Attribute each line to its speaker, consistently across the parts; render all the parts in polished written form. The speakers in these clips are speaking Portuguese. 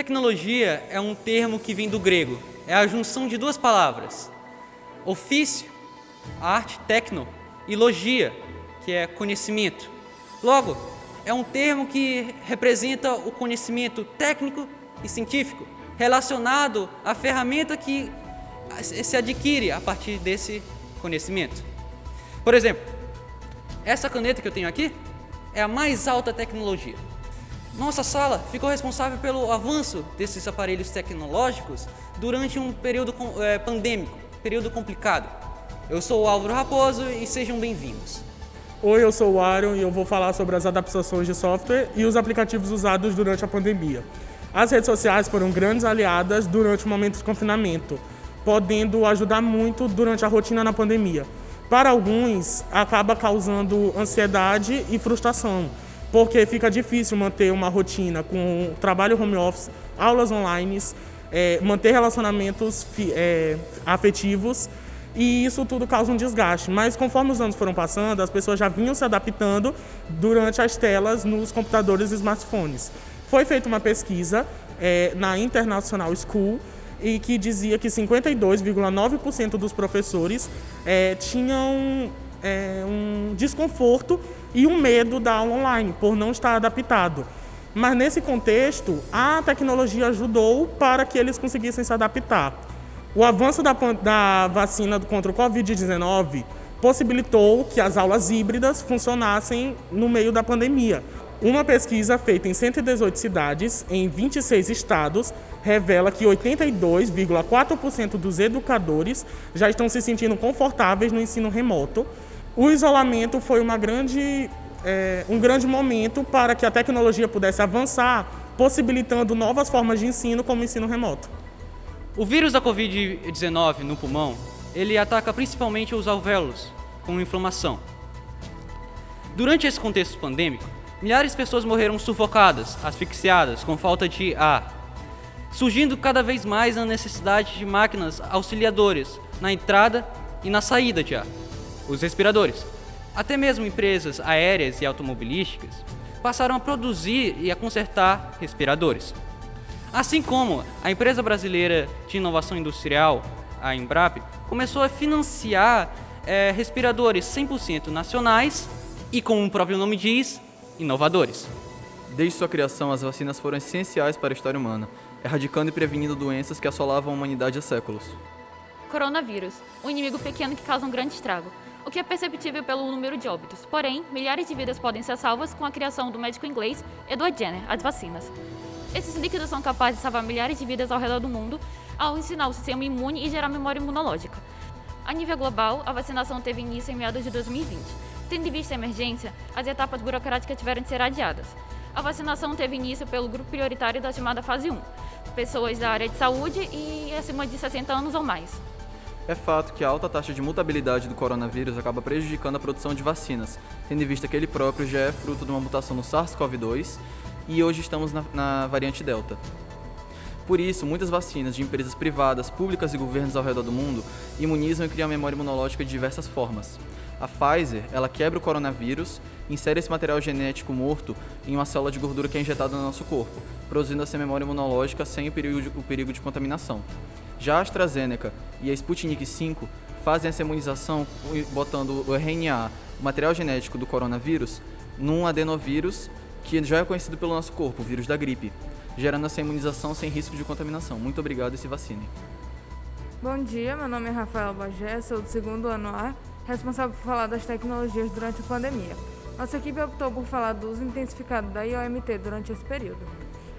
Speaker 1: Tecnologia é um termo que vem do grego. É a junção de duas palavras. Ofício, arte, tecno, e logia, que é conhecimento. Logo, é um termo que representa o conhecimento técnico e científico relacionado à ferramenta que se adquire a partir desse conhecimento. Por exemplo, essa caneta que eu tenho aqui é a mais alta tecnologia. Nossa sala ficou responsável pelo avanço desses aparelhos tecnológicos durante um período pandêmico, período complicado. Eu sou o Álvaro Raposo e sejam bem-vindos.
Speaker 2: Oi, eu sou o Aaron e eu vou falar sobre as adaptações de software e os aplicativos usados durante a pandemia. As redes sociais foram grandes aliadas durante o momento de confinamento, podendo ajudar muito durante a rotina na pandemia. Para alguns, acaba causando ansiedade e frustração, porque fica difícil manter uma rotina com trabalho home office, aulas online, manter relacionamentos afetivos, e isso tudo causa um desgaste. Mas conforme os anos foram passando, as pessoas já vinham se adaptando durante as telas nos computadores e smartphones. Foi feita uma pesquisa na International School e que dizia que 52,9% dos professores tinham um desconforto e um medo da aula online, por não estar adaptado. Mas nesse contexto, a tecnologia ajudou para que eles conseguissem se adaptar. O avanço da vacina contra o Covid-19 possibilitou que as aulas híbridas funcionassem no meio da pandemia. Uma pesquisa feita em 118 cidades, em 26 estados, revela que 82,4% dos educadores já estão se sentindo confortáveis no ensino remoto. O isolamento foi um grande momento para que a tecnologia pudesse avançar, possibilitando novas formas de ensino, como o ensino remoto.
Speaker 1: O vírus da Covid-19 no pulmão, ele ataca principalmente os alvéolos, com inflamação. Durante esse contexto pandêmico, milhares de pessoas morreram sufocadas, asfixiadas, com falta de ar, surgindo cada vez mais a necessidade de máquinas auxiliadoras na entrada e na saída de ar, os respiradores. Até mesmo empresas aéreas e automobilísticas passaram a produzir e a consertar respiradores. Assim como a empresa brasileira de inovação industrial, a Embrapa, começou a financiar respiradores 100% nacionais e, como o próprio nome diz, inovadores.
Speaker 3: Desde sua criação, as vacinas foram essenciais para a história humana, erradicando e prevenindo doenças que assolavam a humanidade há séculos.
Speaker 4: Coronavírus, um inimigo pequeno que causa um grande estrago, o que é perceptível pelo número de óbitos. Porém, milhares de vidas podem ser salvas com a criação do médico inglês Edward Jenner, as vacinas. Esses líquidos são capazes de salvar milhares de vidas ao redor do mundo ao ensinar o sistema imune e gerar memória imunológica. A nível global, a vacinação teve início em meados de 2020. Tendo em vista a emergência, as etapas burocráticas tiveram de ser adiadas. A vacinação teve início pelo grupo prioritário da chamada fase 1, pessoas da área de saúde e acima de 60 anos ou mais.
Speaker 3: É fato que a alta taxa de mutabilidade do coronavírus acaba prejudicando a produção de vacinas, tendo em vista que ele próprio já é fruto de uma mutação no SARS-CoV-2 e hoje estamos na variante Delta. Por isso, muitas vacinas de empresas privadas, públicas e governos ao redor do mundo imunizam e criam memória imunológica de diversas formas. A Pfizer, ela quebra o coronavírus, insere esse material genético morto em uma célula de gordura que é injetada no nosso corpo, produzindo essa memória imunológica sem o perigo de contaminação. Já a AstraZeneca e a Sputnik V fazem essa imunização botando o RNA, o material genético do coronavírus, num adenovírus que já é conhecido pelo nosso corpo, o vírus da gripe, gerando essa imunização sem risco de contaminação. Muito obrigado e se vacinem.
Speaker 5: Bom dia, meu nome é Rafaela Bagé, sou do 2º ano A, responsável por falar das tecnologias durante a pandemia. Nossa equipe optou por falar do uso intensificado da IOMT durante esse período.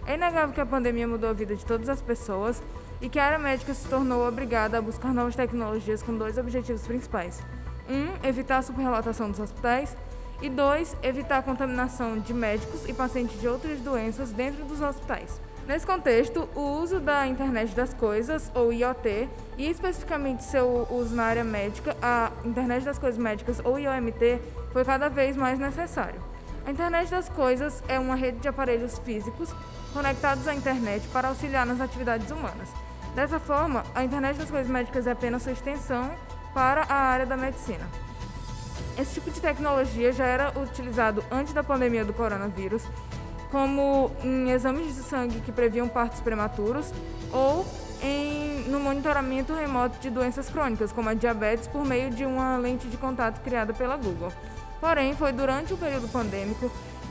Speaker 5: É inegável que a pandemia mudou a vida de todas as pessoas e que a área médica se tornou obrigada a buscar novas tecnologias com 2 objetivos principais. 1, evitar a superlotação dos hospitais e 2, evitar a contaminação de médicos e pacientes de outras doenças dentro dos hospitais. Nesse contexto, o uso da Internet das Coisas, ou IoT, e especificamente seu uso na área médica, a Internet das Coisas Médicas, ou IoMT, foi cada vez mais necessário. A Internet das Coisas é uma rede de aparelhos físicos conectados à internet para auxiliar nas atividades humanas. Dessa forma, a Internet das Coisas Médicas é apenas sua extensão para a área da medicina. Esse tipo de tecnologia já era utilizado antes da pandemia do coronavírus, como em exames de sangue que previam partos prematuros ou no monitoramento remoto de doenças crônicas, como a diabetes, por meio de uma lente de contato criada pela Google. Porém, foi durante o período pandêmico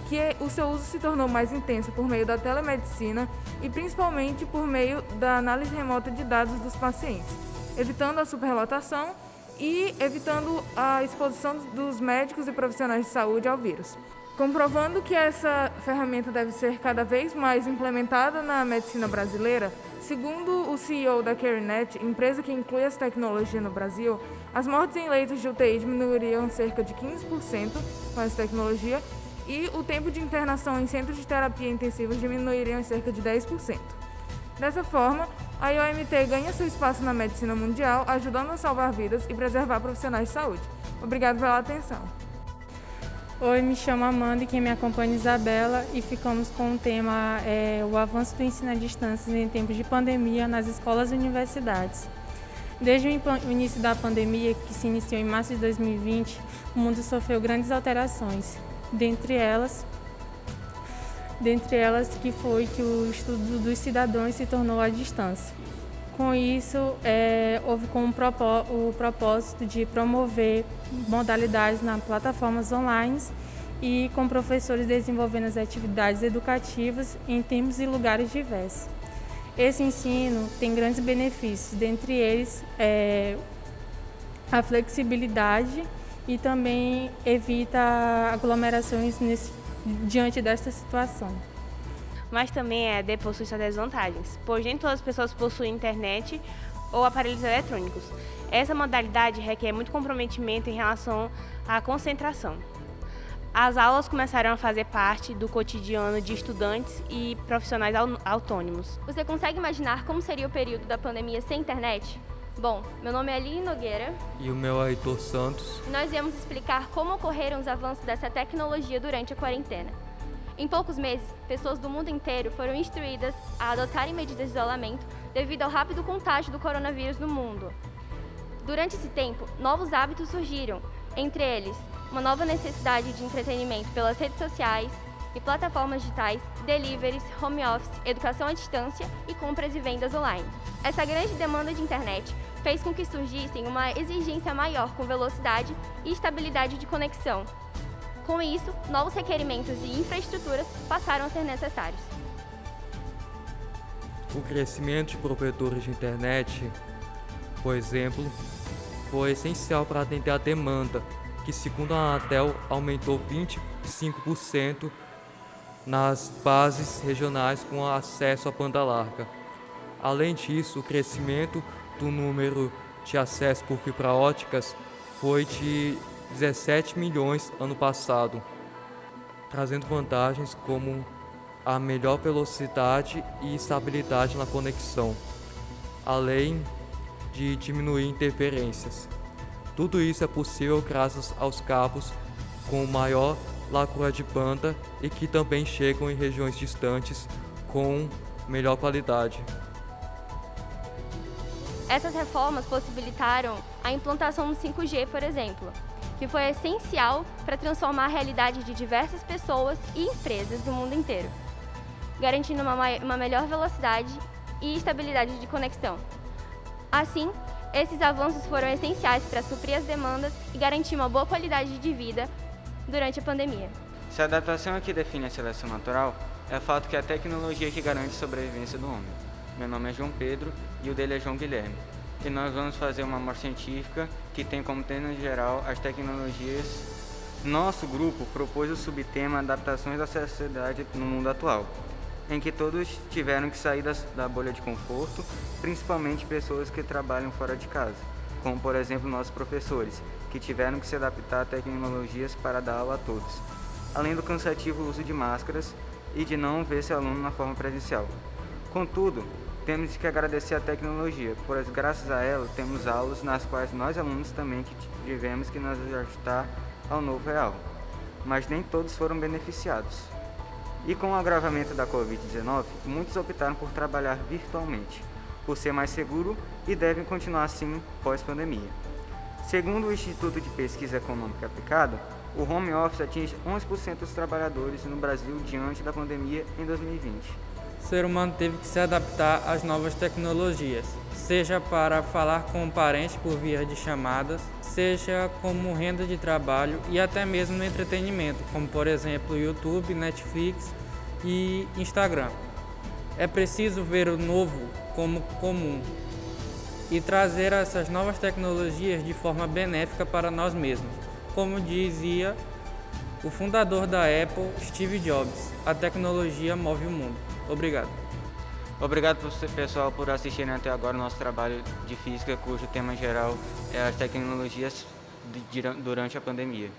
Speaker 5: que o seu uso se tornou mais intenso por meio da telemedicina e principalmente por meio da análise remota de dados dos pacientes, evitando a superlotação e evitando a exposição dos médicos e profissionais de saúde ao vírus. Comprovando que essa ferramenta deve ser cada vez mais implementada na medicina brasileira, segundo o CEO da CareNet, empresa que inclui essa tecnologia no Brasil, as mortes em leitos de UTI diminuiriam cerca de 15% com essa tecnologia e o tempo de internação em centros de terapia intensiva diminuiria em cerca de 10%. Dessa forma, a IOMT ganha seu espaço na medicina mundial, ajudando a salvar vidas e preservar profissionais de saúde. Obrigado pela atenção.
Speaker 6: Oi, me chamo Amanda e quem me acompanha é Isabela e ficamos com o tema o avanço do ensino à distância em tempos de pandemia nas escolas e universidades. Desde o início da pandemia, que se iniciou em março de 2020, o mundo sofreu grandes alterações, dentre elas que foi que o estudo dos cidadãos se tornou à distância. Com isso, houve o propósito de promover modalidades nas plataformas online e com professores desenvolvendo as atividades educativas em tempos e lugares diversos. Esse ensino tem grandes benefícios, dentre eles a flexibilidade e também evita aglomerações diante desta situação.
Speaker 7: Mas também possui suas desvantagens, pois nem todas as pessoas possuem internet ou aparelhos eletrônicos. Essa modalidade requer muito comprometimento em relação à concentração. As aulas começaram a fazer parte do cotidiano de estudantes e profissionais autônomos.
Speaker 8: Você consegue imaginar como seria o período da pandemia sem internet? Bom, meu nome é Aline Nogueira.
Speaker 9: E o meu é Heitor Santos.
Speaker 8: E nós viemos explicar como ocorreram os avanços dessa tecnologia durante a quarentena. Em poucos meses, pessoas do mundo inteiro foram instruídas a adotarem medidas de isolamento devido ao rápido contágio do coronavírus no mundo. Durante esse tempo, novos hábitos surgiram, entre eles, uma nova necessidade de entretenimento pelas redes sociais e plataformas digitais, deliveries, home office, educação à distância e compras e vendas online. Essa grande demanda de internet fez com que surgissem uma exigência maior com velocidade e estabilidade de conexão. Com isso, novos requerimentos e infraestruturas passaram a ser necessários.
Speaker 9: O crescimento de provedores de internet, por exemplo, foi essencial para atender a demanda, que segundo a Anatel aumentou 25% nas bases regionais com acesso à banda larga. Além disso, o crescimento do número de acesso por fibra óticas foi de 17 milhões ano passado, trazendo vantagens como a melhor velocidade e estabilidade na conexão, além de diminuir interferências. Tudo isso é possível graças aos cabos com maior largura de banda e que também chegam em regiões distantes com melhor qualidade.
Speaker 8: Essas reformas possibilitaram a implantação do 5G, por exemplo, que foi essencial para transformar a realidade de diversas pessoas e empresas do mundo inteiro, garantindo uma melhor velocidade e estabilidade de conexão. Assim, esses avanços foram essenciais para suprir as demandas e garantir uma boa qualidade de vida durante a pandemia.
Speaker 10: Se a adaptação é que define a seleção natural, é o fato que é a tecnologia que garante a sobrevivência do homem. Meu nome é João Pedro e o dele é João Guilherme. E nós vamos fazer uma amostra científica que tem como tema geral as tecnologias. Nosso grupo propôs o subtema Adaptações da Sociedade no Mundo Atual, em que todos tiveram que sair da bolha de conforto, principalmente pessoas que trabalham fora de casa, como por exemplo nossos professores, que tiveram que se adaptar a tecnologias para dar aula a todos, além do cansativo uso de máscaras e de não ver seu aluno na forma presencial. Contudo, temos que agradecer a tecnologia, pois graças a ela temos aulas nas quais nós alunos também tivemos que nos ajustar ao novo real, mas nem todos foram beneficiados. E com o agravamento da Covid-19, muitos optaram por trabalhar virtualmente, por ser mais seguro e devem continuar assim pós-pandemia. Segundo o Instituto de Pesquisa Econômica Aplicada, O home office atinge 11% dos trabalhadores no Brasil diante da pandemia em 2020.
Speaker 11: O ser humano teve que se adaptar às novas tecnologias, seja para falar com um parente por via de chamadas, seja como renda de trabalho e até mesmo no entretenimento, como por exemplo YouTube, Netflix e Instagram. É preciso ver o novo como comum e trazer essas novas tecnologias de forma benéfica para nós mesmos. Como dizia o fundador da Apple, Steve Jobs, a tecnologia move o mundo. Obrigado.
Speaker 10: Obrigado, pessoal, por assistirem até agora o nosso trabalho de física, cujo tema geral é as tecnologias durante a pandemia.